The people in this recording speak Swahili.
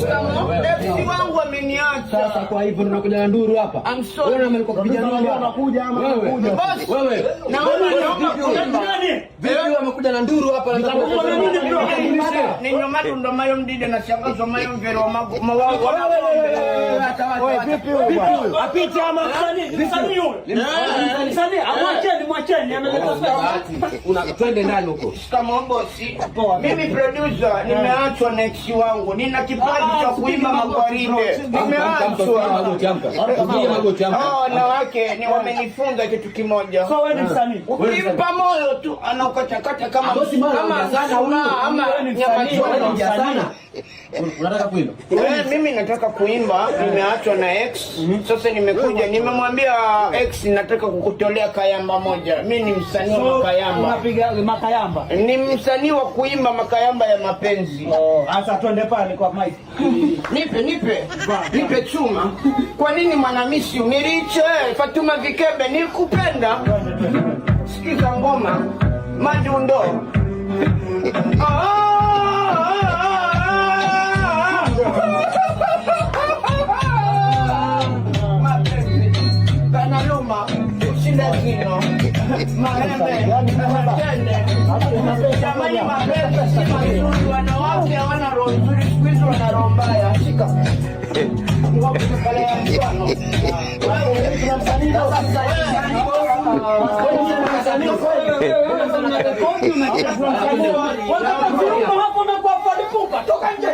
Ex wangu ameniacha. Sasa kwa hivyo tunakuja na nduru hapa. Wewe unakuja kupiga nduru unakuja ama unakuja? Wewe. Naomba vipi umekuja na nduru hapa na ninyo matu ndo mayo mdide na shangazo mayo ngero mago. Wewe vipi huyu? Apite ama msanii yule. Msanii mwacheni ameleta una twende ndani huko. Kama bosi. Mimi producer nimeachwa na ex wangu. Nina kipaji cha kuimba magwaride. Nimeachwa. Wanawake ni wamenifunza kitu kimoja. So wewe ni msanii. Ukimpa moyo tu anaukachakata kama sana ama nyama sana. Unataka kuimba? Mimi nataka kuimba, nimeachwa na ex. Sasa nimekuja, nimemwambia ex nataka kukutolea kayamba moja. Mimi ni msanii wa makayamba. Unapiga makayamba? Ni msanii wa kuimba makayamba ya mapenzi. Sasa twende pale kwa mic. Nipe chuma. Kwa nini Mwanamisi uniriche? Fatuma Vikebe nikupenda. Sikiza ngoma. Madundo. Kanaluma, Shindazino, Mahembe, Jamani mapembe, si mazuri, wanawake hawana roho nzuri, siku hizi wana roho mbaya. Shika. Mwako kukale ya mfano. Toka nje.